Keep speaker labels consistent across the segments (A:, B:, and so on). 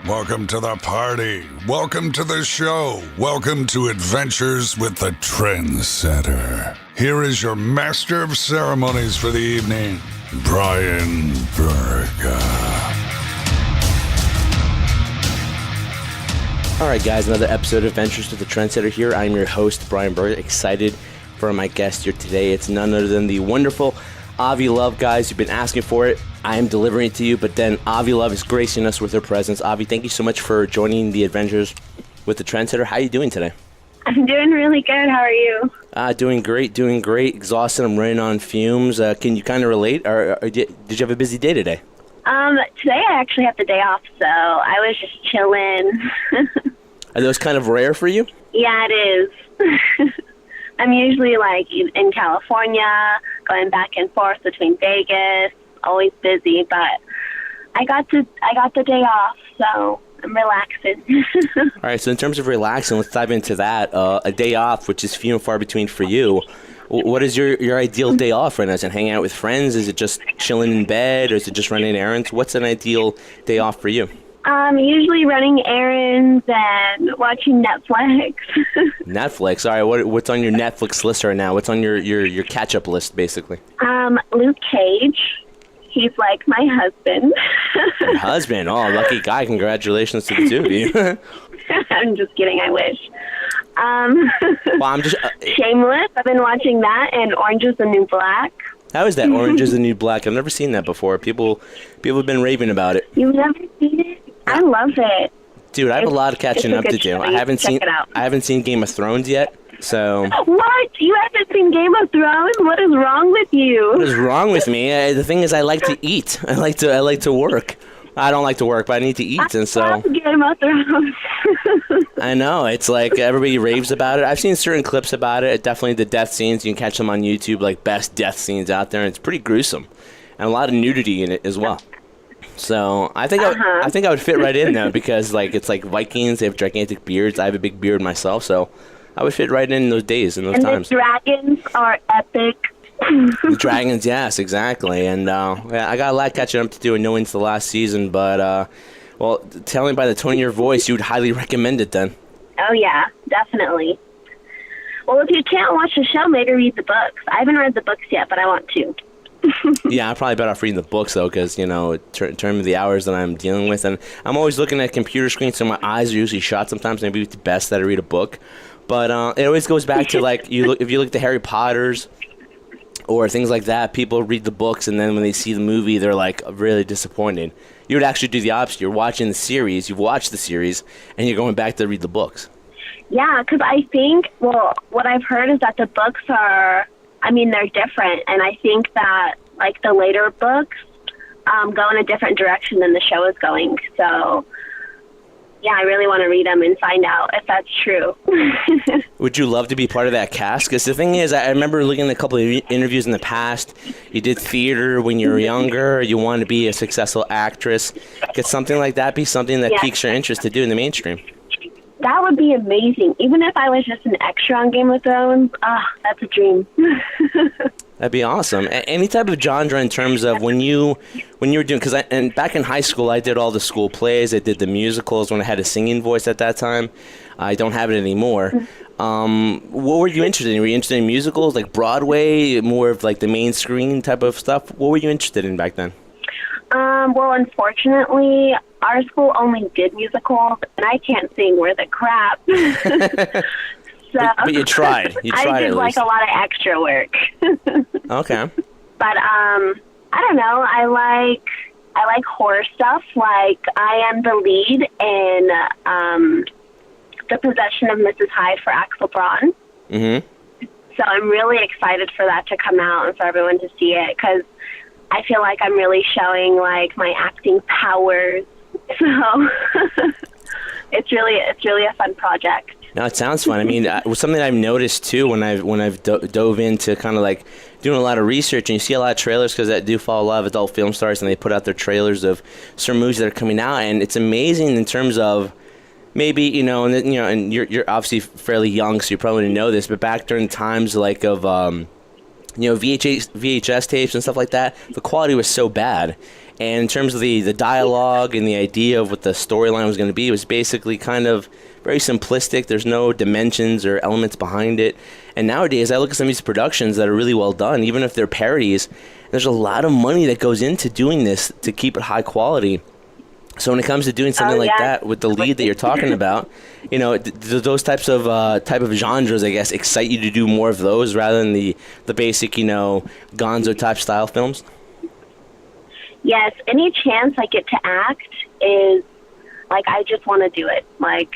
A: Welcome to the party. Welcome to the show. Welcome to Adventures with the Trendsetter. Here is your master of ceremonies for the evening, Brian Berger.
B: All right, guys, another episode of Adventures with the Trendsetter here. I'm your host, Brian Berger. Excited for my guest here today. It's none other than the wonderful Avi Love, guys. You've been asking for it. I am delivering it to you, but then Avi Love is gracing us with her presence. Avi, thank you so much for joining the Adventures with the Trendsetter. How are you doing today?
C: I'm doing really good. How are you?
B: Doing great. Exhausted. I'm running on fumes. Can you kind of relate? Or did you have a busy day today?
C: Today I actually have the day off, so I was just chilling.
B: Are those kind of rare for you?
C: Yeah, it is. I'm usually like in California, going back and forth between Vegas, always busy, but I got the day off, so I'm relaxing.
B: All right, so in terms of relaxing, let's dive into that. A day off, which is few and far between for you. What is your ideal day off right now? Is it hanging out with friends? Is it just chilling in bed? Or is it just running errands? What's an ideal day off for you?
C: Usually running errands and watching Netflix.
B: Netflix? All right, what's on your Netflix list right now? What's on your catch-up list, basically?
C: Luke Cage. He's like my husband.
B: Your husband? Oh, lucky guy. Congratulations to the two of you.
C: I'm just kidding. I wish.
B: Well, I'm just...
C: Shameless. I've been watching that, and Orange is the New Black.
B: How is that? Orange is the New Black. I've never seen that before. People have been raving about it.
C: You've never seen it? I love it.
B: Dude, I have a lot of catching up to do.
C: Show.
B: I haven't seen Game of Thrones yet. So
C: what? You haven't seen Game of Thrones? What is wrong with you?
B: What is wrong with me? The thing is, I like to eat. I like to work. I don't like to work, but I need to eat, and so.
C: I love Game of Thrones.
B: I know, it's like everybody raves about it. I've seen certain clips about it. Definitely the death scenes. You can catch them on YouTube, like best death scenes out there, and it's pretty gruesome, and a lot of nudity in it as well. So I think I would fit right in though, because like it's like Vikings. They have gigantic beards. I have a big beard myself, so I would fit right in those days and those times.
C: The dragons are epic.
B: The dragons, yes, exactly. And yeah, I got a lot catching up to do, and knowing it's the last season. But well, telling by the tone of your voice, you would highly recommend it then.
C: Oh yeah, definitely. Well, if you can't watch the show, maybe read the books. I haven't read the books yet, but I want to.
B: Yeah, I'm probably better off reading the books, though, because, you know, in terms of the hours that I'm dealing with, and I'm always looking at computer screens, so my eyes are usually shot sometimes. Maybe it's best that I read a book. But it always goes back to, like, if you look at the Harry Potters or things like that, people read the books, and then when they see the movie, they're, like, really disappointed. You would actually do the opposite. You're watching the series, you've watched the series, and you're going back to read the books.
C: Yeah, because I think, well, what I've heard is that the books are... I mean, they're different, and I think that, like, the later books go in a different direction than the show is going. So, yeah, I really want to read them and find out if that's true.
B: Would you love to be part of that cast? Because the thing is, I remember looking at a couple of interviews in the past. You did theater when you were younger. You wanted to be a successful actress. Could something like that be something that piques your interest to do in the mainstream?
C: That would be amazing. Even if I was just an extra on Game of Thrones, that's a dream.
B: That'd be awesome. Any type of genre in terms of when you were doing, because back in high school, I did all the school plays. I did the musicals when I had a singing voice at that time. I don't have it anymore. What were you interested in? Were you interested in musicals, like Broadway, more of like the main screen type of stuff? What were you interested in back then?
C: Well, unfortunately, our school only did musicals, and I can't sing worth a crap. So,
B: but you tried.
C: I did like a lot of extra work.
B: Okay.
C: But I don't know. I like horror stuff. Like I am the lead in The Possession of Mrs. Hyde for Axel Braun.
B: Mm-hmm.
C: So I'm really excited for that to come out and for everyone to see it, because I feel like I'm really showing like my acting powers. So it's really a fun project.
B: No, it sounds fun. I mean, something I've noticed too when I've dove into kind of like doing a lot of research, and you see a lot of trailers, because I do follow a lot of adult film stars, and they put out their trailers of certain movies that are coming out, and it's amazing in terms of maybe and you're obviously fairly young, so you probably didn't know this, but back during times like of VHS tapes and stuff like that, the quality was so bad. And in terms of the dialogue and the idea of what the storyline was going to be, it was basically kind of very simplistic. There's no dimensions or elements behind it. And nowadays, I look at some of these productions that are really well done, even if they're parodies. There's a lot of money that goes into doing this to keep it high quality. So when it comes to doing something like that with the lead that you're talking about, you know, those type of genres, I guess, excite you to do more of those rather than the basic, you know, Gonzo type style films?
C: Yes, any chance I get to act is, like, I just want to do it. Like,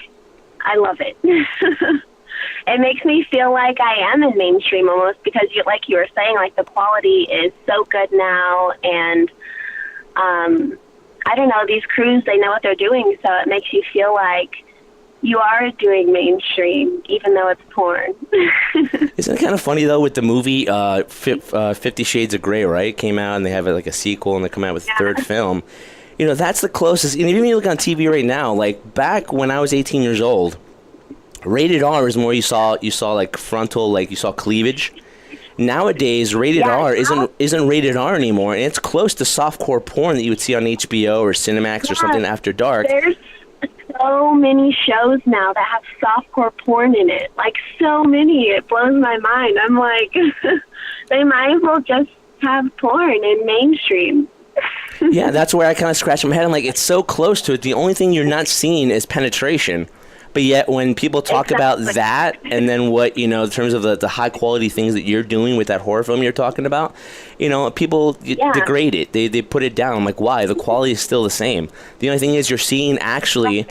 C: I love it. It makes me feel like I am in mainstream almost because, like you were saying, like, the quality is so good now, and I don't know, these crews, they know what they're doing, so it makes you feel like you are doing mainstream, even though it's porn.
B: Isn't it kind of funny, though, with the movie 50 Shades of Grey, right? It came out, and they have like a sequel, and they come out with a third film. You know, that's the closest. And even when you look on TV right now, like back when I was 18 years old, rated R is more you saw like frontal, like you saw cleavage. Nowadays, rated R isn't rated R anymore, and it's close to softcore porn that you would see on HBO or Cinemax or something after dark.
C: There's so many shows now that have softcore porn in it. Like, so many. It blows my mind. I'm like, they might as well just have porn in mainstream.
B: Yeah, that's where I kind of scratch my head. I'm like, it's so close to it. The only thing you're not seeing is penetration. But yet when people talk about that and then what, you know, in terms of the high quality things that you're doing with that horror film you're talking about, you know, people degrade it. They put it down. I'm like, why? The quality is still the same. The only thing is you're seeing actually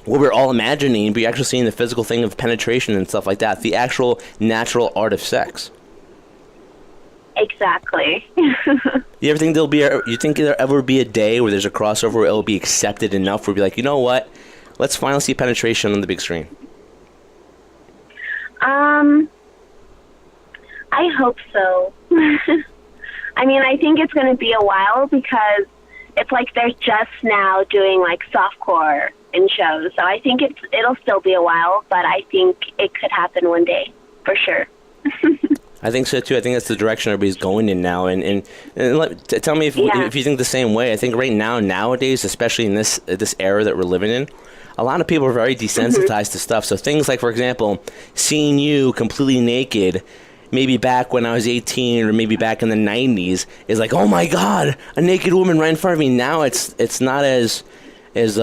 B: what we're all imagining, but you're actually seeing the physical thing of penetration and stuff like that. The actual natural art of sex.
C: Exactly.
B: You ever think you think there'll ever be a day where there's a crossover where it'll be accepted enough where we'll be like, you know what? Let's finally see penetration on the big screen.
C: I hope so. I mean, I think it's going to be a while because it's like they're just now doing like softcore in shows. So I think it'll still be a while, but I think it could happen one day for sure.
B: I think so too. I think that's the direction everybody's going in now. And tell me if you think the same way. I think right now, nowadays, especially in this era that we're living in, a lot of people are very desensitized to stuff. So things like, for example, seeing you completely naked, maybe back when I was 18 or maybe back in the 90s, is like, oh my God, a naked woman right in front of me. Now it's not as what's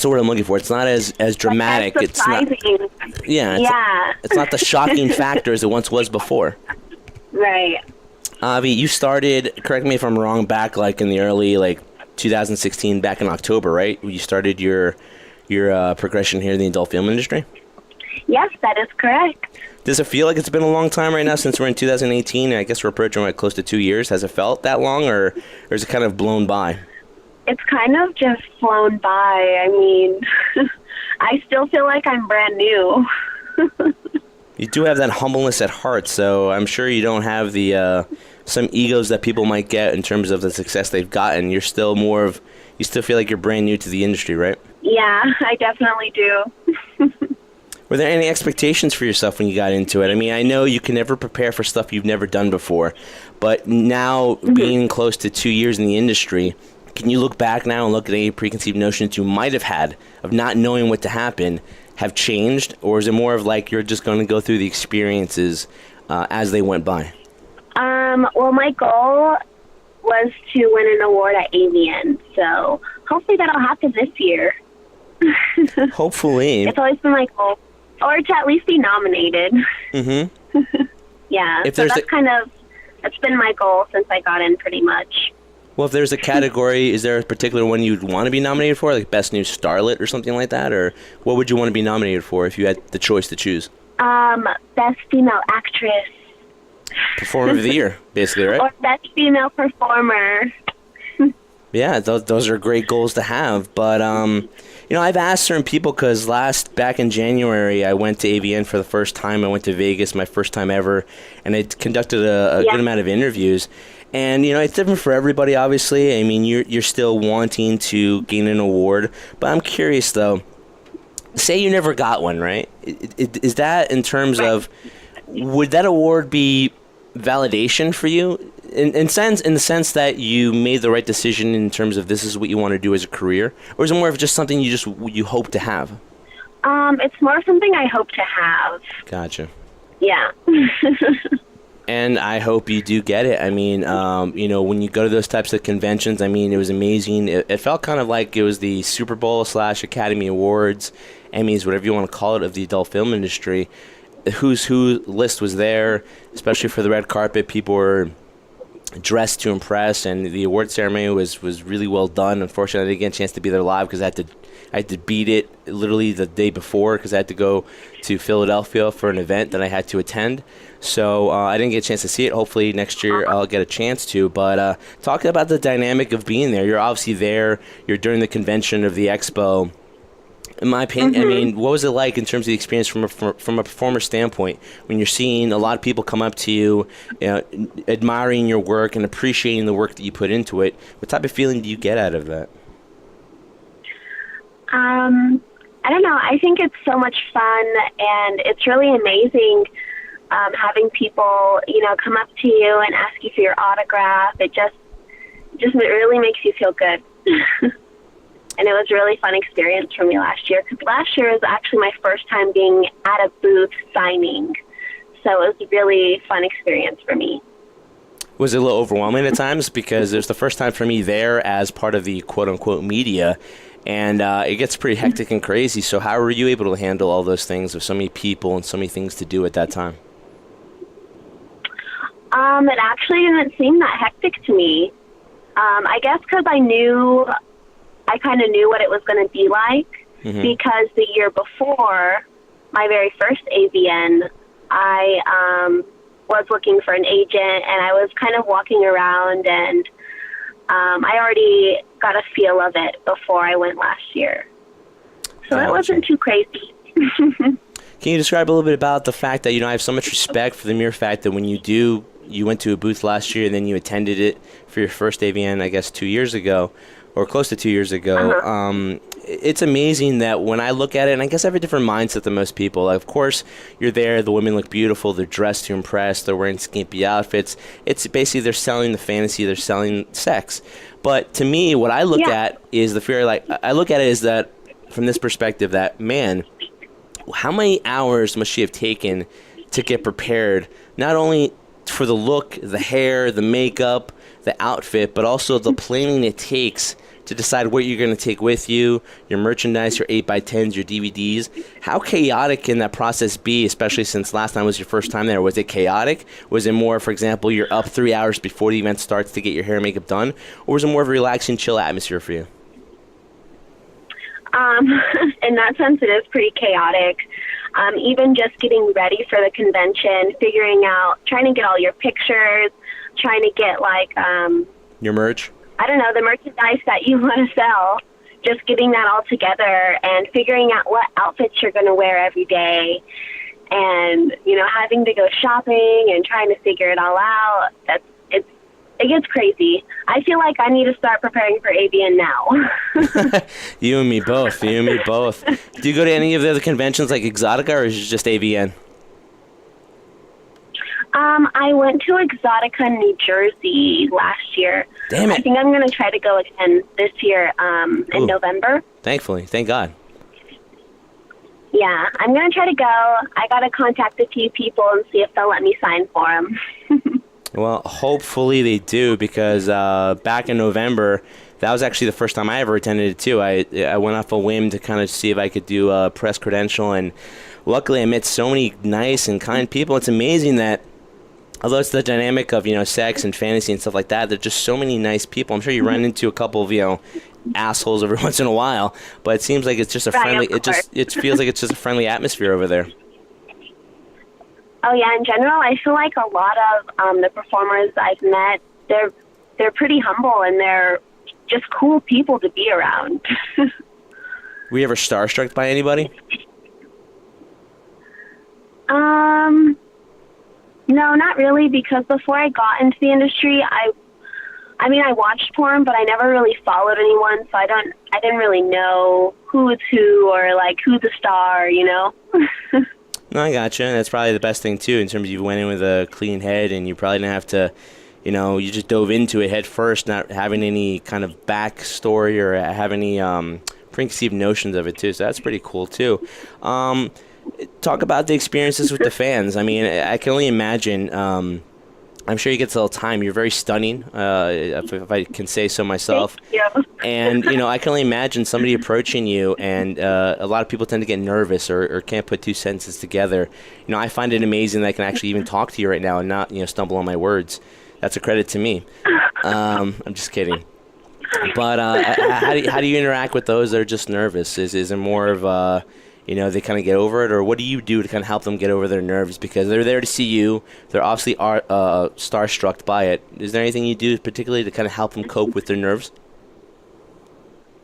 B: the word I'm looking for? It's not as dramatic. It's not. It's not the shocking factor as it once was before.
C: Right.
B: Avi, you started, correct me if I'm wrong, back like in the early 2016, back in October, right? You started your progression here in the adult film industry?
C: Yes, that is correct.
B: Does it feel like it's been a long time right now since we're in 2018? I guess we're approaching like close to 2 years. Has it felt that long, or is it kind of blown by?
C: It's kind of just flown by. I mean, I still feel like I'm brand new.
B: You do have that humbleness at heart, so I'm sure you don't have the some egos that people might get in terms of the success they've gotten. You're still you still feel like you're brand new to the industry, right?
C: Yeah, I definitely do.
B: Were there any expectations for yourself when you got into it? I mean, I know you can never prepare for stuff you've never done before, but now being close to 2 years in the industry, can you look back now and look at any preconceived notions you might have had of not knowing what to happen have changed, or is it more of like you're just going to go through the experiences as they went by?
C: Well, my goal was to win an award at AVN, so hopefully that'll happen this year.
B: Hopefully.
C: It's always been my goal. Or to at least be nominated. Mm-hmm. Yeah, so that's been my goal since I got in pretty much.
B: Well, if there's a category, is there a particular one you'd want to be nominated for, like Best New Starlet or something like that? Or what would you want to be nominated for if you had the choice to choose?
C: Best Female Actress.
B: Performer of the Year, basically, right?
C: Or Best Female Performer.
B: Yeah, those are great goals to have. But, I've asked certain people because back in January, I went to AVN for the first time. I went to Vegas, my first time ever, and I conducted a good amount of interviews. And, it's different for everybody, obviously. I mean, you're still wanting to gain an award. But I'm curious, though. Say you never got one, right? Is that in terms of, would that award be validation for you? in the sense that you made the right decision in terms of this is what you want to do as a career, or is it more of just something you hope to have?
C: It's more something I hope to have.
B: Gotcha.
C: Yeah.
B: And I hope you do get it. I mean, when you go to those types of conventions, I mean, it was amazing. It felt kind of like it was the Super Bowl / Academy Awards, Emmys, whatever you want to call it, of the adult film industry. The who's who list was there, especially for the red carpet. People were dressed to impress, and the award ceremony was really well done. Unfortunately, I didn't get a chance to be there live because I had to beat it literally the day before because I had to go to Philadelphia for an event that I had to attend. So I didn't get a chance to see it. Hopefully next year I'll get a chance to. But talking about the dynamic of being there, you're obviously there. You're during the convention of the expo. In my opinion, I mean, what was it like in terms of the experience from a performer standpoint when you're seeing a lot of people come up to you, admiring your work and appreciating the work that you put into it? What type of feeling do you get out of that?
C: I don't know. I think it's so much fun, and it's really amazing having people, come up to you and ask you for your autograph. It just really makes you feel good. And it was a really fun experience for me last year, because last year was actually my first time being at a booth signing. So it was a really fun experience for me.
B: Was it a little overwhelming at times? Because it was the first time for me there as part of the quote-unquote media, and it gets pretty hectic and crazy. So how were you able to handle all those things with so many people and so many things to do at that time?
C: It actually didn't seem that hectic to me. I guess because I kind of knew what it was going to be like, because the year before, my very first AVN, I was looking for an agent, and I was kind of walking around, and I already got a feel of it before I went last year. So it wasn't too crazy.
B: Can you describe a little bit about the fact that, I have so much respect for the mere fact that when you went to a booth last year and then you attended it for your first AVN, I guess 2 years ago, or close to 2 years ago. It's amazing that when I look at it, and I guess I have a different mindset than most people. Like, of course, you're there, the women look beautiful, they're dressed to impress, they're wearing skimpy outfits. It's basically they're selling the fantasy, they're selling sex. But to me, what I look at is the fear, I look at it as that, from this perspective, that, man, how many hours must she have taken to get prepared, not only for the look, the hair, the makeup, the outfit, but also the planning it takes to decide what you're going to take with you, your merchandise, your 8x10s, your DVDs. How chaotic can that process be, especially since last time was your first time there? Was it chaotic? Was it more, for example, you're up 3 hours before the event starts to get your hair and makeup done? Or was it more of a relaxing, chill atmosphere for you?
C: In that sense, it is pretty chaotic. Even just getting ready for the convention, trying to get all your pictures, trying to get
B: your merch?
C: I don't know, the merchandise that you want to sell, just getting that all together and figuring out what outfits you're going to wear every day, and, having to go shopping and trying to figure it all out. It gets crazy. I feel like I need to start preparing for AVN now.
B: You and me both. Do you go to any of the other conventions like Exotica, or is it just AVN?
C: I went to Exotica in New Jersey last year.
B: Damn it.
C: I think I'm going to try to go again this year in November.
B: Thankfully. Thank God.
C: Yeah, I'm going to try to go. I got to contact a few people and see if they'll let me sign for them.
B: Well, hopefully they do, because back in November, that was actually the first time I ever attended it, too. I went off a whim to kind of see if I could do a press credential, and luckily I met so many nice and kind people. It's amazing that, although it's the dynamic of, sex and fantasy and stuff like that, there's just so many nice people. I'm sure you run into a couple of, assholes every once in a while, but it seems like it's just a friendly, it feels like it's just a friendly atmosphere over there.
C: Oh yeah, in general, I feel like a lot of the performers I've met, they're pretty humble, and they're just cool people to be around.
B: Were you ever starstruck by anybody?
C: No, not really, because before I got into the industry, I watched porn, but I never really followed anyone, so I didn't really know who was who, or who's the star, No,
B: I gotcha. And that's probably the best thing, too, in terms of you went in with a clean head, and you probably didn't have to, you know, you just dove into it head first, not having any kind of backstory or have any preconceived notions of it too. So that's pretty cool too. Talk about the experiences with the fans. I mean, I can only imagine. I'm sure you get a little time. You're very stunning, if I can say so myself.
C: Yeah.
B: And, you know, I can only imagine somebody approaching you, and a lot of people tend to get nervous or can't put two sentences together. You know, I find it amazing that I can actually even talk to you right now and not, you know, stumble on my words. That's a credit to me. I'm just kidding. But how do you interact with those that are just nervous? Is it more of you know, they kind of get over it, or what do you do to kind of help them get over their nerves? Because they're there to see you. They're obviously starstruck by it. Is there anything you do particularly to kind of help them cope with their nerves?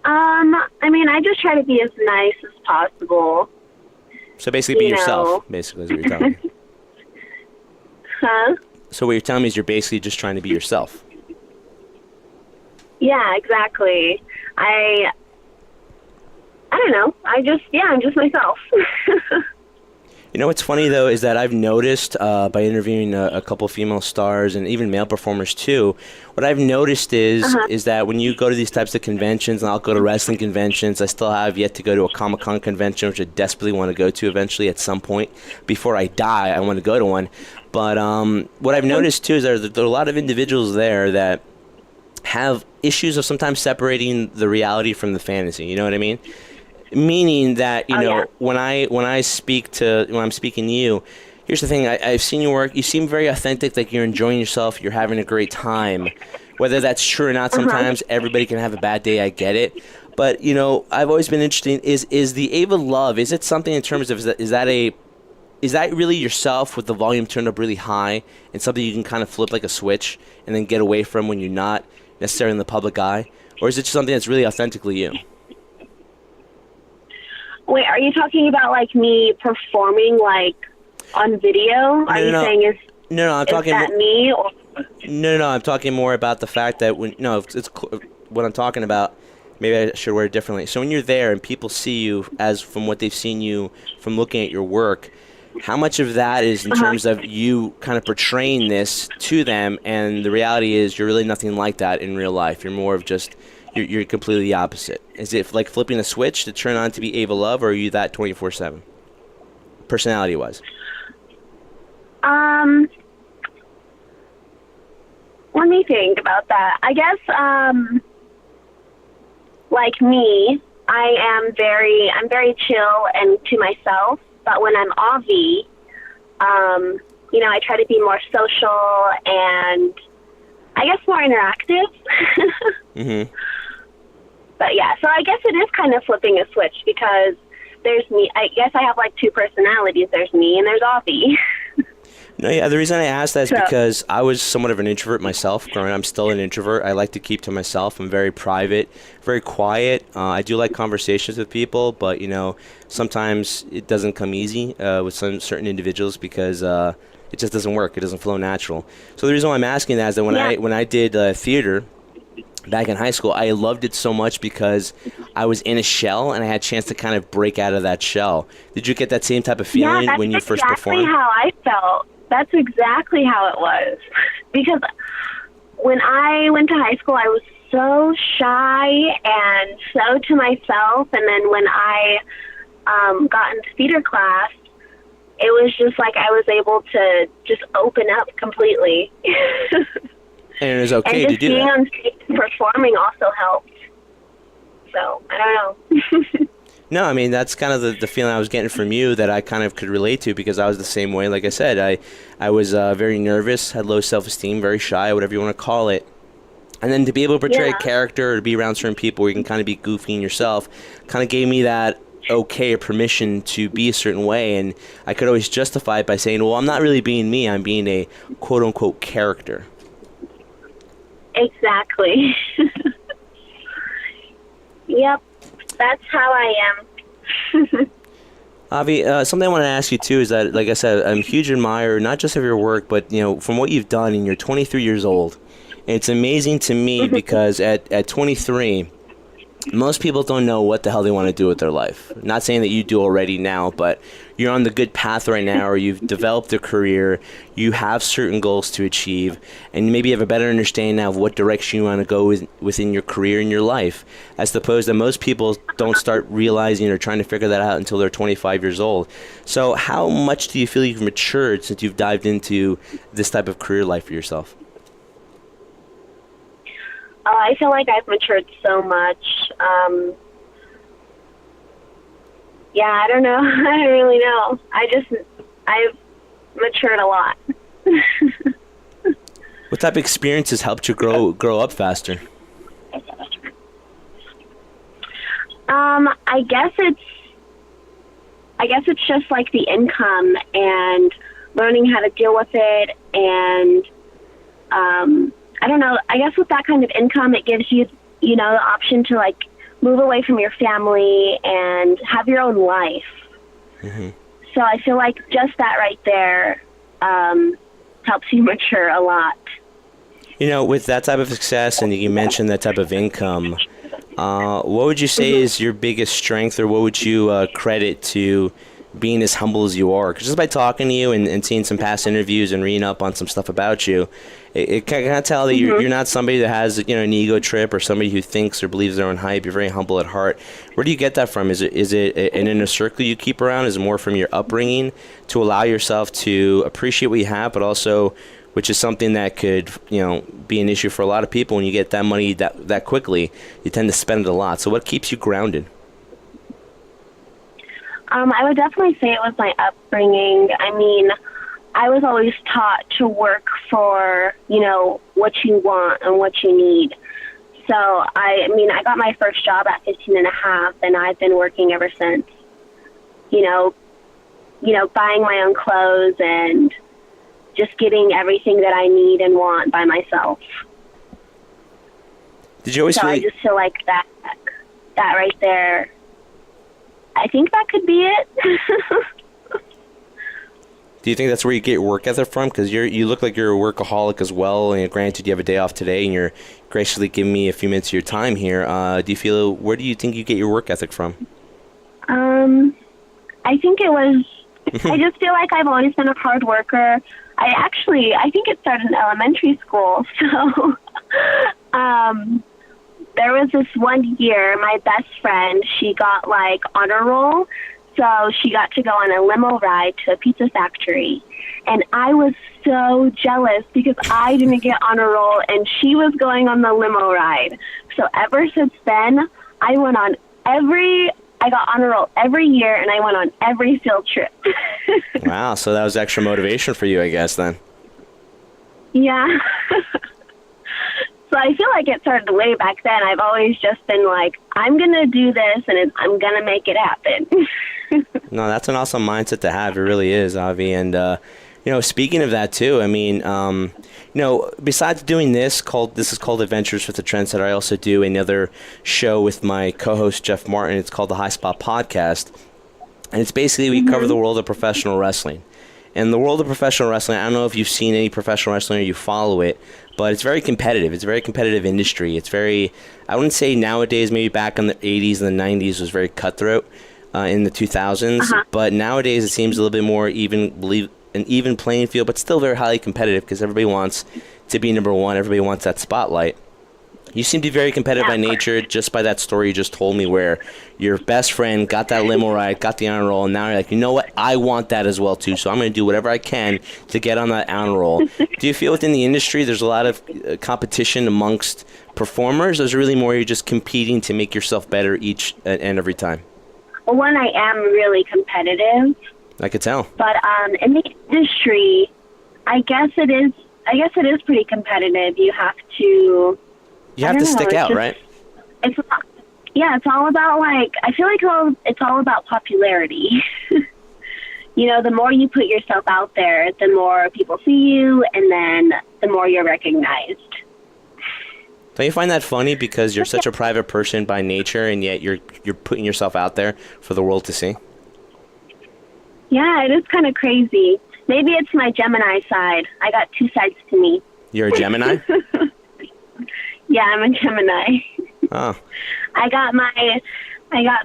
C: I mean, I just try to be as nice as possible.
B: So basically be yourself, basically, is what you're telling me.
C: Huh?
B: So what you're telling me is you're basically just trying to be yourself.
C: Yeah, exactly. I don't know. I'm just myself.
B: You know what's funny, though, is that I've noticed by interviewing a couple female stars and even male performers, too, what I've noticed is that when you go to these types of conventions, and I'll go to wrestling conventions, I still have yet to go to a Comic-Con convention, which I desperately want to go to eventually at some point. Before I die, I want to go to one. But what I've noticed, too, is there are a lot of individuals there that have issues of sometimes separating the reality from the fantasy. You know what I mean? Meaning that, you know, when I'm speaking to you, here's the thing, I've seen your work, you seem very authentic, like you're enjoying yourself, you're having a great time. Whether that's true or not, sometimes everybody can have a bad day, I get it. But, you know, I've always been interested, is the Ava Love, is it something in terms of, is that really yourself with the volume turned up really high and something you can kind of flip like a switch and then get away from when you're not necessarily in the public eye? Or is it just something that's really authentically you?
C: Wait, are you talking about, like, me performing, like, on video? Are you saying is
B: I'm talking
C: that me? Or?
B: No, I'm talking more about the fact that it's what I'm talking about. Maybe I should word it differently. So when you're there and people see you as from what they've seen you from looking at your work, how much of that is in terms of you kind of portraying this to them, and the reality is you're really nothing like that in real life. You're more of just... You're completely the opposite. Is it like flipping a switch to turn on to be Ava Love, or are you that 24/7, personality-wise?
C: Let me think about that. I guess, like me, I'm very chill and to myself. But when I'm Avi, you know, I try to be more social and I guess more interactive.
B: Mm-hmm.
C: But yeah, so I guess it is kind of flipping a switch because there's me. I guess I have like two personalities. There's me and there's Avi.
B: No, yeah, the reason I asked that is because I was somewhat of an introvert myself. Growing up, I'm still an introvert. I like to keep to myself. I'm very private, very quiet. I do like conversations with people, but, you know, sometimes it doesn't come easy with some certain individuals because it just doesn't work. It doesn't flow natural. So the reason why I'm asking that is that when I did theater back in high school, I loved it so much because I was in a shell and I had a chance to kind of break out of that shell. Did you get that same type of feeling when you first performed?
C: Yeah, that's exactly how I felt. That's exactly how it was. Because when I went to high school, I was so shy and so to myself. And then when I got into theater class, it was just like I was able to just open up completely.
B: And it was okay to do that. And just
C: being on stage and performing also helped. So, I don't know.
B: No, I mean, that's kind of the feeling I was getting from you that I kind of could relate to because I was the same way. Like I said, I was very nervous, had low self-esteem, very shy, whatever you want to call it. And then to be able to portray a character or to be around certain people where you can kind of be goofy in yourself kind of gave me that okay or permission to be a certain way. And I could always justify it by saying, well, I'm not really being me. I'm being a quote-unquote character.
C: Exactly. Yep, that's how I am.
B: Avi, something I want to ask you too is that, like I said, I'm a huge admirer not just of your work, but you know, from what you've done. And you're 23 years old, and it's amazing to me because at 23, most people don't know what the hell they want to do with their life. Not saying that you do already now, but you're on the good path right now, or you've developed a career, you have certain goals to achieve, and maybe you have a better understanding now of what direction you want to go within your career and your life, as opposed to most people don't start realizing or trying to figure that out until they're 25 years old. So how much do you feel you've matured since you've dived into this type of career life for yourself?
C: I feel like I've matured so much. Yeah, I don't know. I don't really know. I've matured a lot.
B: What type of experiences helped you grow up faster?
C: I guess it's just like the income and learning how to deal with it, and I don't know. I guess with that kind of income, it gives you, the option to like move away from your family and have your own life. Mm-hmm. So I feel like just that right there helps you mature a lot.
B: With that type of success, and you mentioned that type of income, what would you say is your biggest strength, or what would you credit to being as humble as you are? Because just by talking to you and seeing some past interviews and reading up on some stuff about you, it can kind of tell that you're not somebody that has an ego trip, or somebody who thinks or believes their own hype. You're very humble at heart. Where do you get that from? Is it an inner circle you keep around? Is it more from your upbringing to allow yourself to appreciate what you have, but also, which is something that could be an issue for a lot of people, when you get that money that quickly, you tend to spend it a lot. So what keeps you grounded?
C: I would definitely say it was my upbringing. I mean, I was always taught to work for, what you want and what you need. So, I got my first job at 15 and a half, and I've been working ever since. Buying my own clothes and just getting everything that I need and want by myself.
B: Did you always
C: I just feel like that right there, I think that could be it.
B: Do you think that's where you get your work ethic from? Because you look like you're a workaholic as well. And granted, you have a day off today, and you're graciously giving me a few minutes of your time here. Where do you think you get your work ethic from?
C: I think it was, I just feel like I've always been a hard worker. I think it started in elementary school. So, there was this one year, my best friend, she got like honor roll. So she got to go on a limo ride to a pizza factory. And I was so jealous because I didn't get honor roll and she was going on the limo ride. So ever since then, I got honor roll every year, and I went on every field trip.
B: Wow, so that was extra motivation for you, I guess, then.
C: Yeah. So I feel like it started way back then. I've always just been like, I'm going to do this, and I'm going to make it happen.
B: No, that's an awesome mindset to have. It really is, Avi. And, speaking of that, too, besides doing this is called Adventures with the Trendsetter, I also do another show with my co-host, Jeff Martin. It's called the High Spot Podcast. And it's basically, we cover the world of professional wrestling. And the world of professional wrestling, I don't know if you've seen any professional wrestling or you follow it, but it's very competitive. It's a very competitive industry. It's very, I wouldn't say nowadays, maybe back in the 80s and the 90s was very cutthroat in the 2000s. But nowadays it seems a little bit more an even playing field, but still very highly competitive because everybody wants to be number one. Everybody wants that spotlight. You seem to be very competitive by nature, just by that story you just told me, where your best friend got that limo ride, got the honor roll, and now you're like, you know what? I want that as well, too, so I'm going to do whatever I can to get on that honor roll. Do you feel within the industry there's a lot of competition amongst performers, or is it really more you're just competing to make yourself better each and every time?
C: Well, one, I am really competitive.
B: I could tell.
C: But in the industry, I guess it is pretty competitive. You have to...
B: You have to stick out, right?
C: It's all about, I feel like it's all about popularity. The more you put yourself out there, the more people see you, and then the more you're recognized.
B: Don't you find that funny because you're such a private person by nature, and yet you're putting yourself out there for the world to see?
C: Yeah, it is kind of crazy. Maybe it's my Gemini side. I got two sides to me.
B: You're a Gemini?
C: Yeah, I'm a Gemini.
B: Oh.
C: I got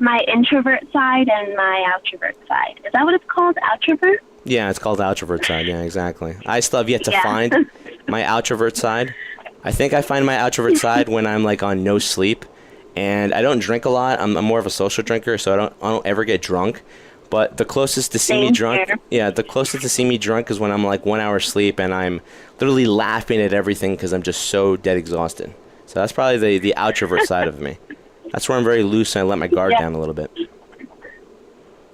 C: my introvert side and my outrovert side. Is that what it's called? Outrovert?
B: Yeah, it's called outrovert side. Yeah, exactly. I still have yet to
C: Yeah.
B: find my outrovert side. I think I find my outrovert side when I'm like on no sleep, and I don't drink a lot. I'm more of a social drinker, so I don't ever get drunk. But the closest to see me
C: Same
B: drunk,
C: here.
B: yeah, the closest to see me drunk is when I'm like 1 hour sleep and I'm literally laughing at everything because I'm just so dead exhausted. So that's probably the outrovert side of me. That's where I'm very loose and I let my guard down a little bit.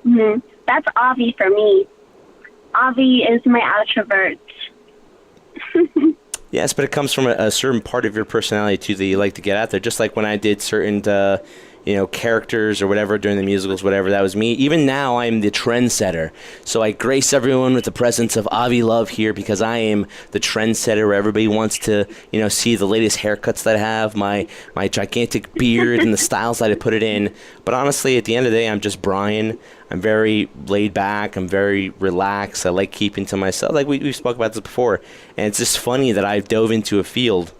C: Hmm. That's Avi for me. Avi is my outrovert.
B: Yes, but it comes from a certain part of your personality too that you like to get out there. Just like when I did certain, characters or whatever during the musicals, whatever, that was me. Even now, I'm the trendsetter. So I grace everyone with the presence of Avi Love here because I am the trendsetter where everybody wants to, see the latest haircuts that I have, my gigantic beard and the styles that I put it in. But honestly, at the end of the day, I'm just Brian. I'm very laid back. I'm very relaxed. I like keeping to myself. Like we spoke about this before. And it's just funny that I've dove into a field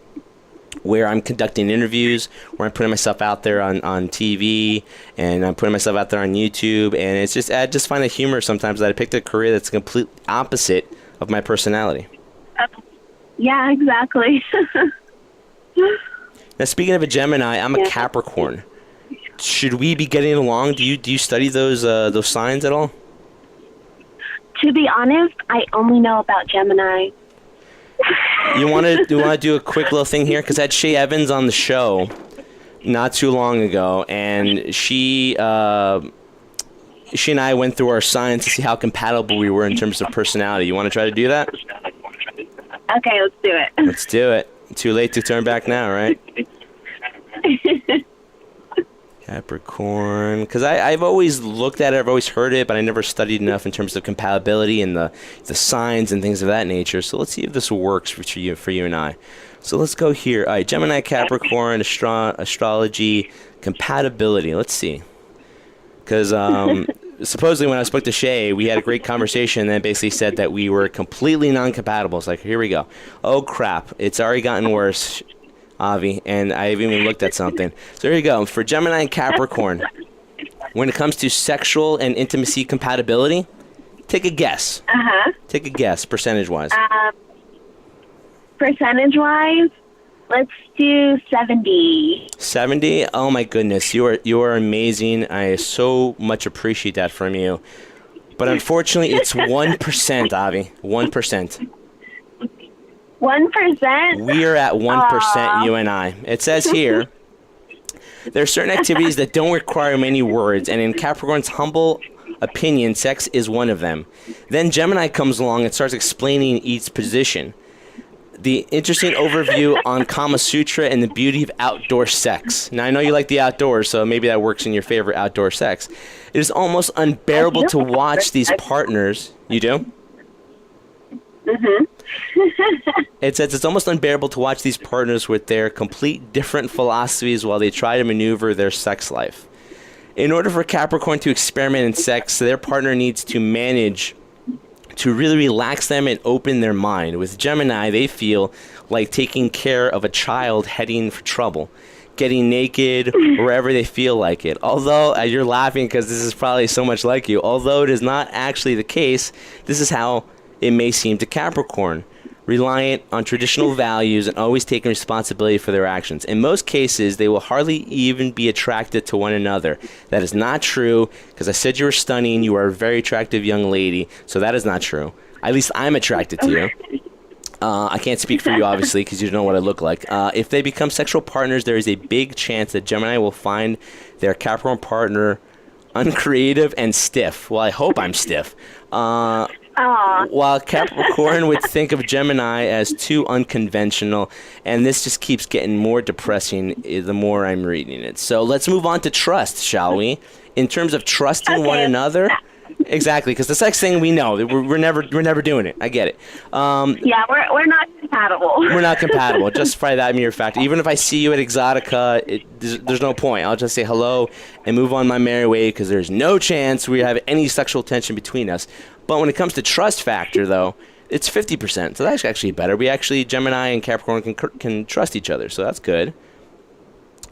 B: where I'm conducting interviews, where I'm putting myself out there on TV, and I'm putting myself out there on YouTube. And it's just, I just find the humor sometimes that I picked a career that's complete opposite of my personality.
C: Yeah, exactly.
B: Now, speaking of a Gemini, I'm a Capricorn. Should we be getting along? Do you study those signs at all?
C: To be honest, I only know about Gemini.
B: You want to do a quick little thing here because I had Shay Evans on the show not too long ago, and she and I went through our signs to see how compatible we were in terms of personality. You want to try to do that?
C: Okay, let's do it.
B: Let's do it. Too late to turn back now, right? Capricorn, because I've always looked at it, I've always heard it, but I never studied enough in terms of compatibility and the signs and things of that nature. So let's see if this works for you and I. So let's go here. All right, Gemini, Capricorn, astrology, compatibility. Let's see. Because supposedly when I spoke to Shay, we had a great conversation and then basically said that we were completely non-compatible. It's like, here we go. Oh, crap. It's already gotten worse, Avi, and I've even looked at something. So here you go. For Gemini and Capricorn, when it comes to sexual and intimacy compatibility, take a guess. Take a guess, percentage-wise.
C: Percentage-wise, let's do 70.
B: 70? Oh my goodness, you are amazing. I so much appreciate that from you. But unfortunately, it's 1%, Avi. 1%.
C: 1%?
B: We are at 1%, you and I. It says here, there are certain activities that don't require many words, and in Capricorn's humble opinion, sex is one of them. Then Gemini comes along and starts explaining each position. The interesting overview on Kama Sutra and the beauty of outdoor sex. Now, I know you like the outdoors, so maybe that works in your favorite outdoor sex. It is almost unbearable to watch these partners. You do?
C: Mm-hmm.
B: It says it's almost unbearable to watch these partners with their complete different philosophies while they try to maneuver their sex life. In order for Capricorn to experiment in sex, their partner needs to manage to really relax them and open their mind. With Gemini, they feel like taking care of a child heading for trouble, getting naked wherever they feel like it. Although, you're laughing because this is probably so much like you, although it is not actually the case, this is how it may seem to Capricorn. Reliant on traditional values and always taking responsibility for their actions. In most cases, they will hardly even be attracted to one another. That is not true, because I said you were stunning, you are a very attractive young lady, so that is not true. At least I'm attracted to you. I can't speak for you, obviously, because you don't know what I look like. If they become sexual partners, there is a big chance that Gemini will find their Capricorn partner uncreative and stiff. Well, I hope I'm stiff. While Capricorn would think of Gemini as too unconventional, and this just keeps getting more depressing the more I'm reading it. So let's move on to trust, shall we? In terms of trusting one another, exactly, because the sex thing we know we're never doing it. I get it.
C: Yeah, we're not compatible.
B: We're not compatible. Just by that mere fact. Even if I see you at Exotica, there's no point. I'll just say hello and move on my merry way because there's no chance we have any sexual tension between us. But when it comes to trust factor, though, it's 50%. So that's actually better. We actually, Gemini and Capricorn can trust each other. So that's good.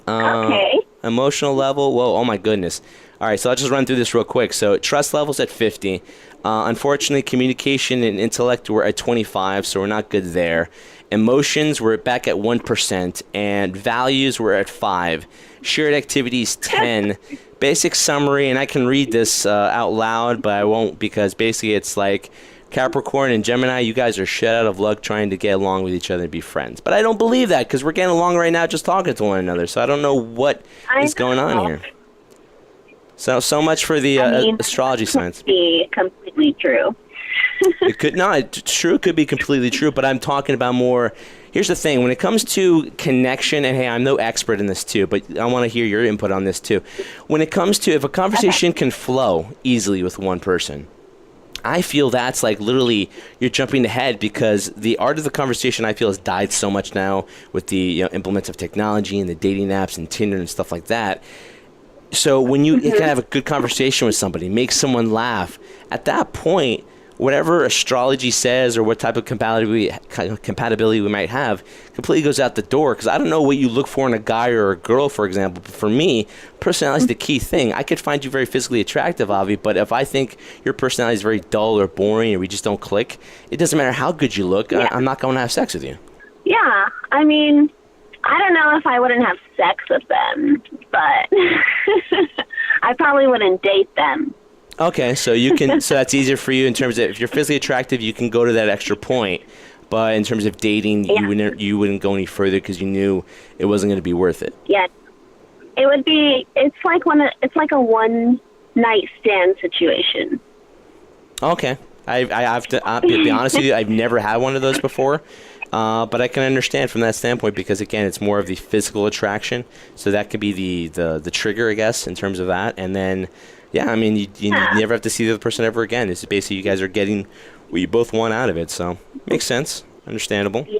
C: Okay.
B: Emotional level, whoa, oh my goodness. All right, so I'll just run through this real quick. So trust levels at 50. Unfortunately, communication and intellect were at 25, so we're not good there. Emotions were back at 1%, and values were at 5. Shared activities, 10. Basic summary, and I can read this out loud, but I won't, because basically it's like Capricorn and Gemini, you guys are shit out of luck trying to get along with each other and be friends. But I don't believe that, because we're getting along right now just talking to one another, so I don't know what is going on here. So much for the astrology science.
C: Could be completely true.
B: It could not. It's true. It could be completely true. But I'm talking about more. Here's the thing. When it comes to connection, and hey, I'm no expert in this too, but I want to hear your input on this too. When it comes to if a conversation can flow easily with one person, I feel that's like literally you're jumping ahead, because the art of the conversation, I feel, has died so much now with the implements of technology and the dating apps and Tinder and stuff like that. So when you can have a good conversation with somebody, make someone laugh, at that point, whatever astrology says or what type of compatibility we might have completely goes out the door, because I don't know what you look for in a guy or a girl, for example. But for me, personality is the key thing. I could find you very physically attractive, Avi, but if I think your personality is very dull or boring or we just don't click, it doesn't matter how good you look, I'm not going to have sex with you.
C: Yeah, I mean, I don't know if I wouldn't have sex with them, but I probably wouldn't date them.
B: Okay, so you can. So that's easier for you in terms of if you're physically attractive, you can go to that extra point. But in terms of dating, you wouldn't go any further because you knew it wasn't going to be worth it.
C: Yeah, it would be. It's like a one night stand situation.
B: Okay, I have to be honest with you. I've never had one of those before. But I can understand from that standpoint, because again, it's more of the physical attraction, so that could be the trigger, I guess, in terms of that. And then, yeah, I mean, you never have to see the other person ever again. It's basically you guys are getting what you both want out of it, so makes sense, understandable.
C: Yeah.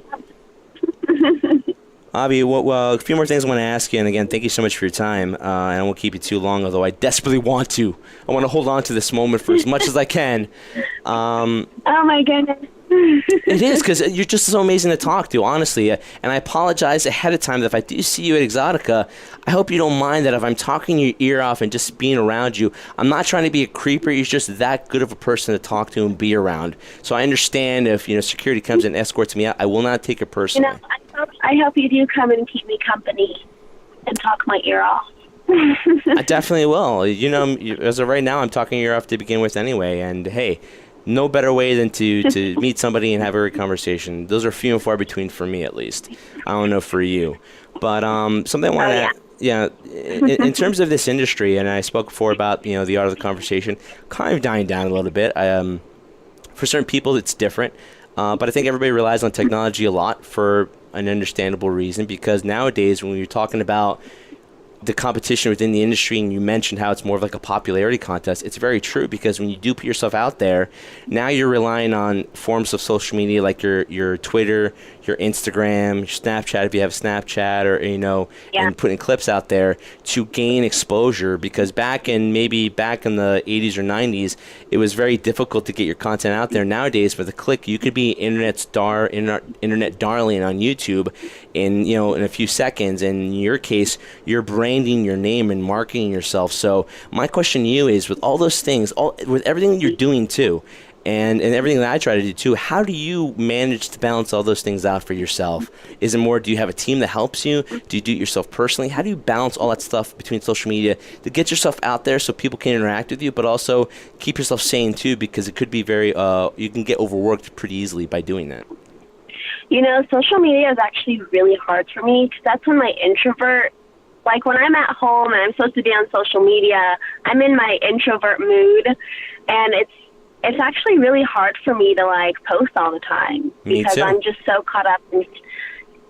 B: Avi, a few more things I want to ask you, and again, thank you so much for your time. And I won't keep you too long, although I desperately want to. I want to hold on to this moment for as much as I can.
C: Oh my goodness.
B: It is, because you're just so amazing to talk to, honestly. And I apologize ahead of time that if I do see you at Exotica, I hope you don't mind that if I'm talking your ear off and just being around you, I'm not trying to be a creeper. You're just that good of a person to talk to and be around. So I understand if security comes and escorts me out, I will not take it personally.
C: I hope you do come and keep me company and talk my ear off.
B: I definitely will. As of right now, I'm talking your ear off to begin with anyway. And hey, no better way than to meet somebody and have a great conversation. Those are few and far between for me, at least. I don't know for you. But something I want to... in terms of this industry, and I spoke before about the art of the conversation, kind of dying down a little bit. For certain people, it's different. But I think everybody relies on technology a lot for an understandable reason, because nowadays when you're talking about the competition within the industry, and you mentioned how it's more of like a popularity contest, it's very true, because when you do put yourself out there, now you're relying on forms of social media like your Twitter, your Instagram, your Snapchat if you have Snapchat, or and putting clips out there to gain exposure, because back in the 80s or 90s, it was very difficult to get your content out there. Nowadays, with a click, you could be internet darling on YouTube in a few seconds, and in your case, you're branding your name and marketing yourself. So my question to you is, with all those things, with everything that you're doing too, and everything that I try to do too, how do you manage to balance all those things out for yourself? Is it more, do you have a team that helps you? Do you do it yourself personally? How do you balance all that stuff between social media to get yourself out there so people can interact with you, but also keep yourself sane too, because it could be very, you can get overworked pretty easily by doing that.
C: Social media is actually really hard for me, because that's when my introvert, like when I'm at home and I'm supposed to be on social media, I'm in my introvert mood, and it's actually really hard for me to like post all the time, because I'm just so caught up in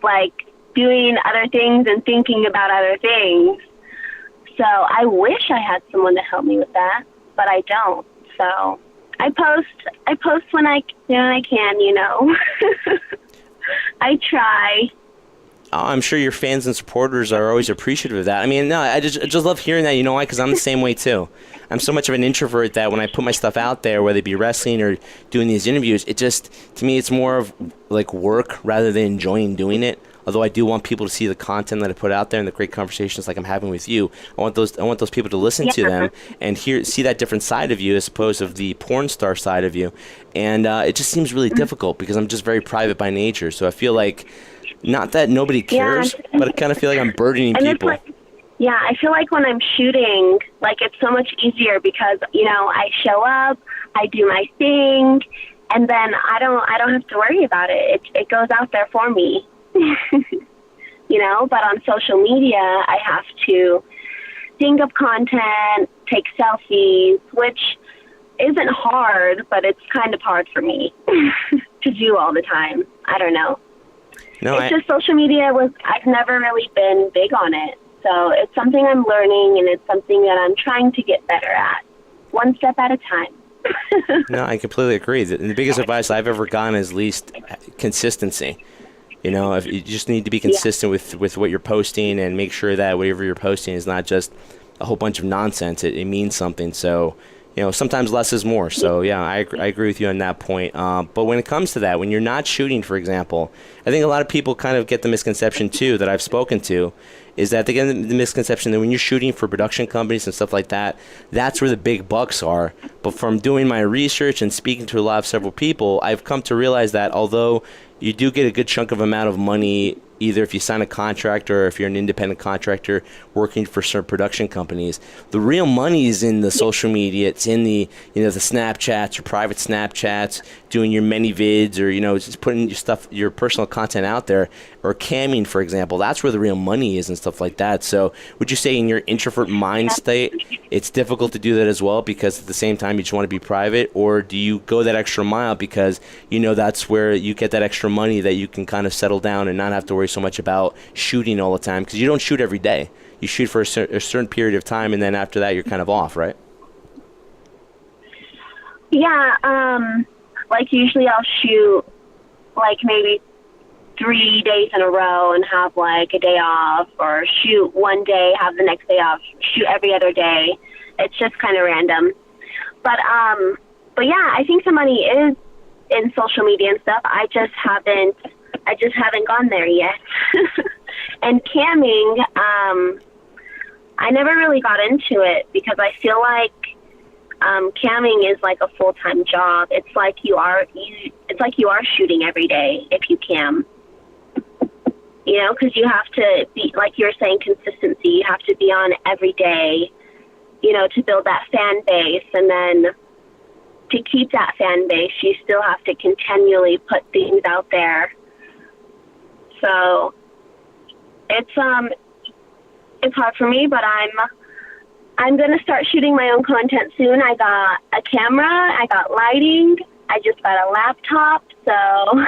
C: like doing other things and thinking about other things. So I wish I had someone to help me with that, but I don't. So I post when I can. I try.
B: Oh, I'm sure your fans and supporters are always appreciative of that. I mean, no, I just love hearing that. You know why? Because I'm the same way too. I'm so much of an introvert that when I put my stuff out there, whether it be wrestling or doing these interviews, to me, it's more of like work rather than enjoying doing it. Although I do want people to see the content that I put out there and the great conversations like I'm having with you. I want those people to listen to them and see that different side of you as opposed to the porn star side of you. And it just seems really difficult because I'm just very private by nature. So I feel like, not that nobody cares, but I kind of feel like I'm burdening people.
C: Yeah, I feel like when I'm shooting, like, it's so much easier because, I show up, I do my thing, and then I don't have to worry about it. It goes out there for me. But on social media, I have to think of content, take selfies, which isn't hard, but it's kind of hard for me to do all the time. I don't know.
B: No,
C: it's just social media I've never really been big on it. So it's something I'm learning, and it's something that I'm trying to get better at, one step at a time.
B: No, I completely agree. The biggest advice I've ever gotten is least consistency. If you just need to be consistent with what you're posting and make sure that whatever you're posting is not just a whole bunch of nonsense. It means something. So, sometimes less is more. So, yeah, I agree with you on that point. But when it comes to that, when you're not shooting, for example, I think a lot of people kind of get the misconception, too, that I've spoken to, is that they get the misconception that when you're shooting for production companies and stuff like that, that's where the big bucks are. But from doing my research and speaking to several people, I've come to realize that although you do get a good chunk of amount of money, either if you sign a contract or if you're an independent contractor working for certain production companies, the real money is in the social media. It's in the the Snapchats or private Snapchats, doing your many vids, or just putting your personal content out there, or camming, for example. That's where the real money is and stuff like that. So would you say in your introvert mind state, it's difficult to do that as well because at the same time you just want to be private, or do you go that extra mile because that's where you get that extra money that you can kind of settle down and not have to worry so much about shooting all the time, because you don't shoot every day. You shoot for a certain period of time, and then after that you're kind of off, right?
C: Yeah, like usually I'll shoot like maybe 3 days in a row and have like a day off, or shoot one day, have the next day off, shoot every other day. It's just kind of random. But yeah, I think the money is in social media and stuff. I just haven't gone there yet. And camming, I never really got into it because I feel like camming is like a full-time job. It's like you are shooting every day if you cam. Because you have to be, like you were saying, consistency. You have to be on every day, to build that fan base, and then to keep that fan base, you still have to continually put things out there. So it's hard for me, but I'm gonna start shooting my own content soon. I got a camera, I got lighting, I just got a laptop, so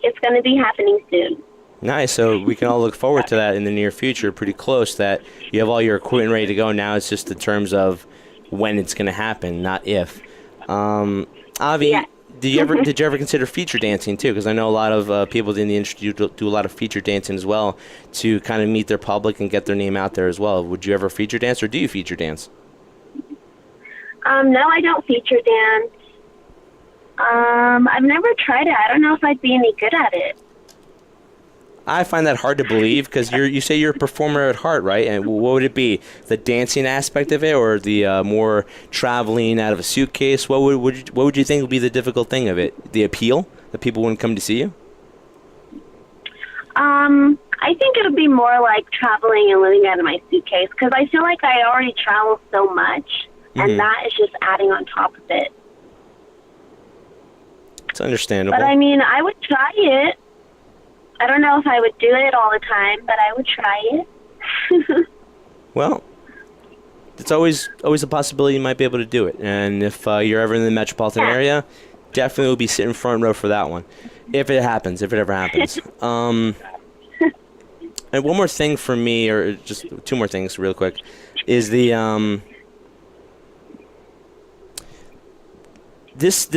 C: it's gonna be happening soon.
B: Nice. So we can all look forward to that in the near future. Pretty close. That you have all your equipment ready to go. Now it's just in terms of when it's going to happen, not if. Avi,
C: Yeah.
B: did you ever consider feature dancing too? Because I know a lot of people in the industry do a lot of feature dancing as well to kind of meet their public and get their name out there as well. Would you ever feature dance, or do you feature dance?
C: No, I don't feature dance. I've never tried it. I don't know if I'd be any good at it.
B: I find that hard to believe because you say you're a performer at heart, right? And what would it be? The dancing aspect of it, or the more traveling out of a suitcase? What would you think would be the difficult thing of it? The appeal that people wouldn't come to see you?
C: I think it would be more like traveling and living out of my suitcase, because I feel like I already travel so much, and that is just adding on top of it.
B: It's understandable.
C: But I mean, I would try it. I don't know if I would do it all the time, but I would try it.
B: Well, it's always a possibility you might be able to do it. And if you're ever in the metropolitan area, definitely will be sitting front row for that one. If it happens, if it ever happens. And one more thing for me, or just two more things real quick, is the this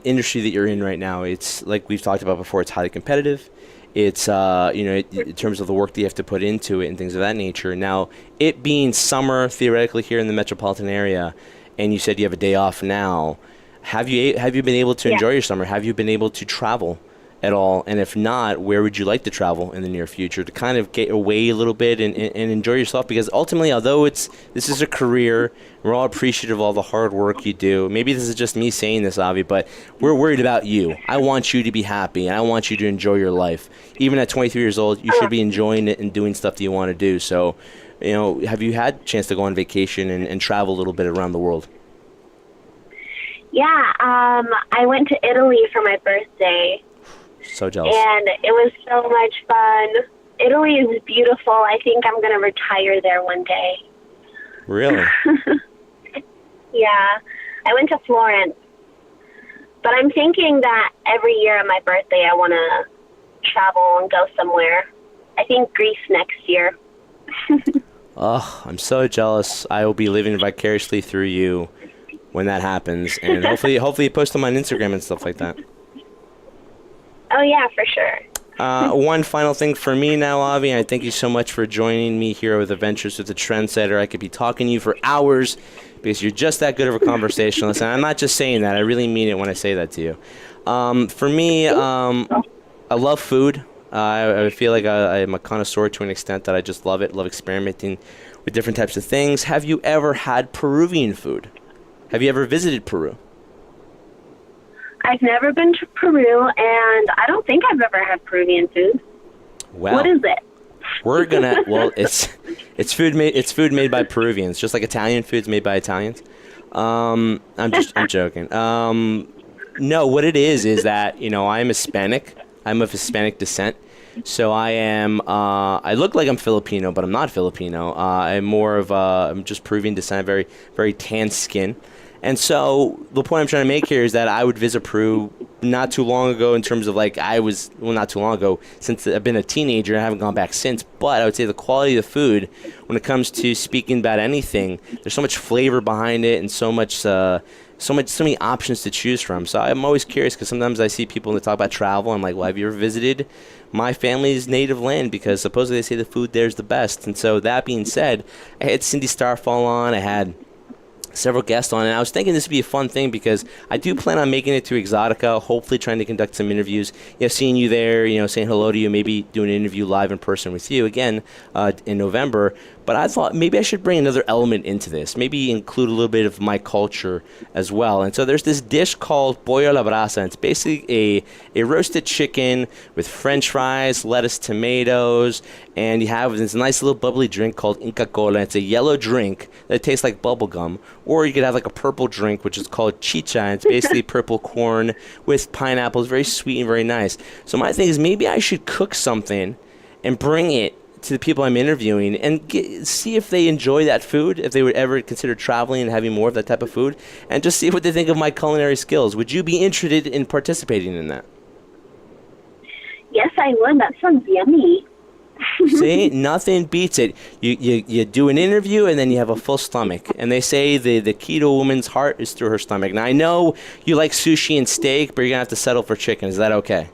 B: industry that you're in right now. It's like we've talked about before. It's highly competitive. It's in terms of the work that you have to put into it and things of that nature. Now, it being summer theoretically here in the metropolitan area, and you said you have a day off now. Have you been able to enjoy your summer? Have you been able to travel at all? And if not, where would you like to travel in the near future to kind of get away a little bit and enjoy yourself? Because ultimately, although this is a career, we're all appreciative of all the hard work you do. Maybe this is just me saying this, Avi, but we're worried about you. I want you to be happy, and I want you to enjoy your life. Even at 23 years old, you should be enjoying it and doing stuff that you want to do. So, have you had a chance to go on vacation and travel a little bit around the world?
C: Yeah, I went to Italy for my birthday.
B: So jealous.
C: And it was so much fun. Italy is beautiful. I think I'm going to retire there one day.
B: Really?
C: Yeah. I went to Florence. But I'm thinking that every year on my birthday I want to travel and go somewhere. I think Greece next year.
B: Oh, I'm so jealous. I will be living vicariously through you when that happens. And hopefully you post them on Instagram and stuff like that.
C: Oh, yeah, for sure.
B: One final thing for me now, Avi. I thank you so much for joining me here with Adventures with the Trendsetter. I could be talking to you for hours because you're just that good of a conversationalist. And I'm not just saying that. I really mean it when I say that to you. For me, I love food. I feel like I'm a connoisseur to an extent that I just love it, love experimenting with different types of things. Have you ever had Peruvian food? Have you ever visited Peru?
C: I've never been to Peru, and I don't think I've ever had Peruvian food.
B: Well,
C: what is it?
B: We're gonna. Well, it's food made by Peruvians, just like Italian food's made by Italians. I'm joking. No, what it is that I'm Hispanic. I'm of Hispanic descent, so I am. I look like I'm Filipino, but I'm not Filipino. I'm more of I'm just Peruvian descent, very very tan skin. And so the point I'm trying to make here is that I would visit Peru not too long ago in terms of not too long ago, since I've been a teenager. I haven't gone back since. But I would say the quality of the food, when it comes to speaking about anything, there's so much flavor behind it and so many options to choose from. So I'm always curious because sometimes I see people that talk about travel. I'm like, well, have you ever visited my family's native land? Because supposedly they say the food there is the best. And so that being said, I had Cindy Starfall on. I had several guests on, and I was thinking this would be a fun thing because I do plan on making it to Exotica, hopefully trying to conduct some interviews, seeing you there, saying hello to you, maybe do an interview live in person with you again in November. But I thought maybe I should bring another element into this, maybe include a little bit of my culture as well. And so there's this dish called pollo a la brasa, and it's basically a roasted chicken with french fries, lettuce, tomatoes, and you have this nice little bubbly drink called Inca Cola. It's a yellow drink that tastes like bubble gum. Or you could have like a purple drink, which is called Chicha, and it's basically purple corn with pineapples, very sweet and very nice. So my thing is maybe I should cook something and bring it to the people I'm interviewing and see if they enjoy that food, if they would ever consider traveling and having more of that type of food, and just see what they think of my culinary skills. Would you be interested in participating in that?
C: Yes, I would. That sounds yummy.
B: See, nothing beats it. You do an interview and then you have a full stomach. And they say the key to a woman's heart is through her stomach. Now, I know you like sushi and steak, but you're going to have to settle for chicken. Is that okay?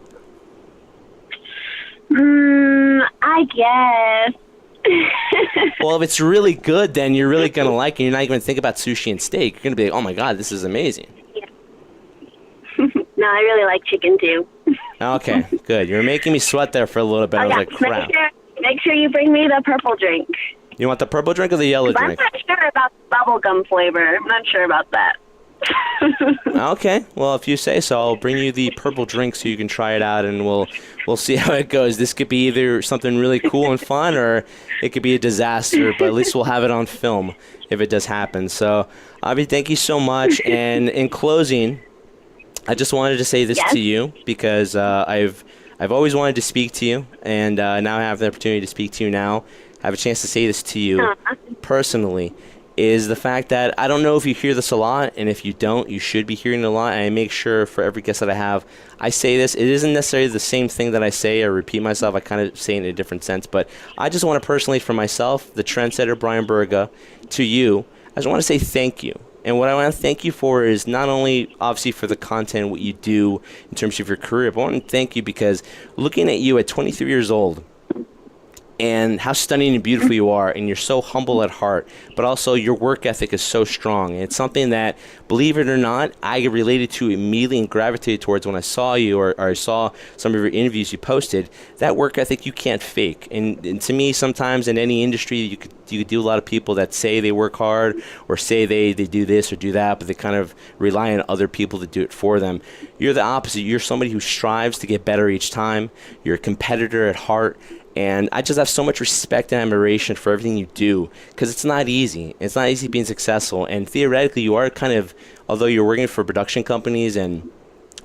C: I guess.
B: Well, if it's really good, then you're really going to like it. You're not even going to think about sushi and steak. You're going to be like, oh, my God, this is amazing.
C: Yeah. No, I really like chicken, too.
B: Okay, good. You're making me sweat there for a little bit. I was like, crap.
C: Make sure you bring me the purple drink.
B: You want the purple drink or the yellow drink?
C: I'm not sure about the bubblegum flavor. I'm not sure about that.
B: Okay, well, if you say so, I'll bring you the purple drink so you can try it out, and we'll see how it goes. This could be either something really cool and fun, or it could be a disaster, but at least we'll have it on film if it does happen. So, Avi, thank you so much. And in closing, I just wanted to say this to you because I've always wanted to speak to you, and now I have the opportunity to speak to you now. I have a chance to say this to you personally, is the fact that I don't know if you hear this a lot, and if you don't, you should be hearing it a lot, and I make sure for every guest that I have, I say this. It isn't necessarily the same thing that I say or repeat myself. I kind of say it in a different sense, but I just want to personally, for myself, the Trendsetter, Brian Berga, to you, I just want to say thank you. And what I want to thank you for is not only, obviously, for the content, what you do in terms of your career, but I want to thank you because looking at you at 23 years old, and how stunning and beautiful you are, and you're so humble at heart, but also your work ethic is so strong. And it's something that, believe it or not, I related to immediately and gravitated towards when I saw you or I saw some of your interviews you posted. That work ethic you can't fake. And to me, sometimes in any industry, you could do a lot of people that say they work hard or say they do this or do that, but they kind of rely on other people to do it for them. You're the opposite. You're somebody who strives to get better each time. You're a competitor at heart. And I just have so much respect and admiration for everything you do, because it's not easy. It's not easy being successful. And theoretically, you are kind of, although you're working for production companies and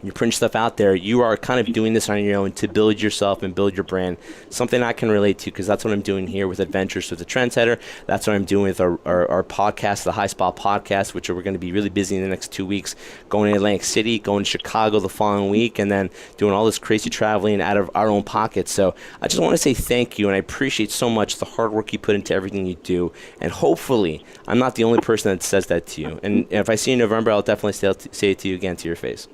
B: you print stuff out there, you are kind of doing this on your own to build yourself and build your brand. Something I can relate to, because that's what I'm doing here with Adventures with the Trendsetter. That's what I'm doing with our podcast, the High Spot Podcast, which we're going to be really busy in the next 2 weeks, going to Atlantic City, going to Chicago the following week, and then doing all this crazy traveling out of our own pockets. So I just want to say thank you, and I appreciate so much the hard work you put into everything you do. And hopefully, I'm not the only person that says that to you. And if I see you in November, I'll definitely say it to you again to your face.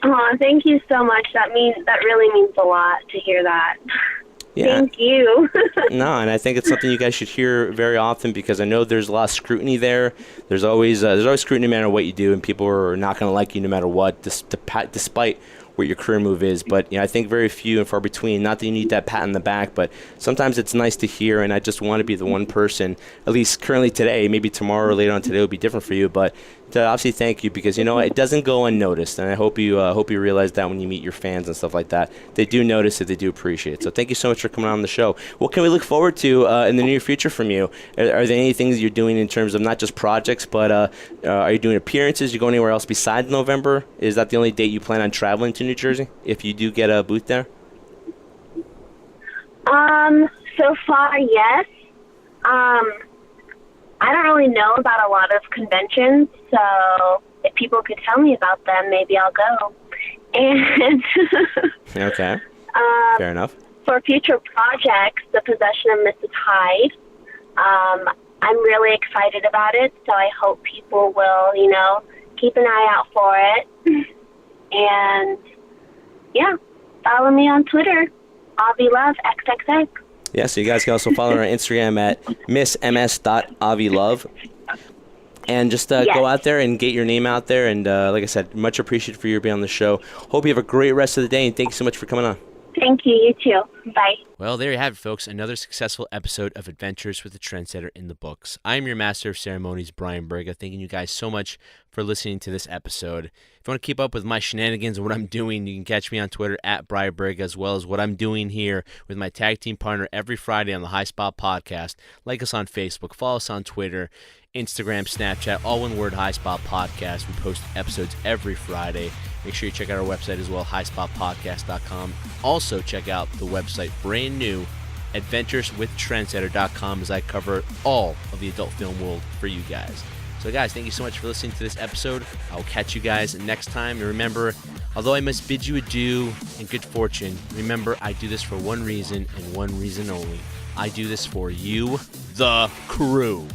C: Oh, thank you so much. That really means a lot to hear that.
B: Yeah.
C: Thank you.
B: No, and I think it's something you guys should hear very often, because I know there's a lot of scrutiny there. There's always scrutiny no matter what you do, and people are not going to like you no matter what, despite what your career move is. But I think very few and far between. Not that you need that pat on the back, but sometimes it's nice to hear. And I just want to be the one person, at least currently today. Maybe tomorrow or later on today will be different for you, but to obviously thank you, because it doesn't go unnoticed. And I hope you realize that when you meet your fans and stuff like that, they do notice it, they do appreciate it. So thank you so much for coming on the show. What can we look forward to in the near future from you? Are there any things you're doing in terms of not just projects, but are you doing appearances? You go anywhere else besides November? Is that the only date you plan on traveling to New Jersey, if you do get a booth there?
C: So far, yes. I don't really know about a lot of conventions, so if people could tell me about them, maybe I'll go. And
B: okay, fair enough.
C: For future projects, The Possession of Mrs. Hyde, I'm really excited about it, so I hope people will, keep an eye out for it. And, yeah, follow me on Twitter, Avi Love, XXX.
B: Yeah, so you guys can also follow her on Instagram at missms.avilove. And just go out there and get your name out there. And like I said, much appreciated for you being on the show. Hope you have a great rest of the day, and thank you so much for coming on.
C: Thank you. You too. Bye.
B: Well, there you have it, folks. Another successful episode of Adventures with the Trendsetter in the books. I am your Master of Ceremonies, Brian Berga. Thanking you guys so much for listening to this episode. If you want to keep up with my shenanigans and what I'm doing, you can catch me on Twitter at Brian Berga, as well as what I'm doing here with my tag team partner every Friday on the High Spot Podcast. Like us on Facebook, follow us on Twitter, Instagram, Snapchat, all one word, High Spot Podcast. We post episodes every Friday. Make sure you check out our website as well, highspotpodcast.com. Also, check out the website, brand new, adventureswithtrendsetter.com, as I cover all of the adult film world for you guys. So, guys, thank you so much for listening to this episode. I will catch you guys next time. And remember, although I must bid you adieu and good fortune, remember, I do this for one reason and one reason only. I do this for you, the crew.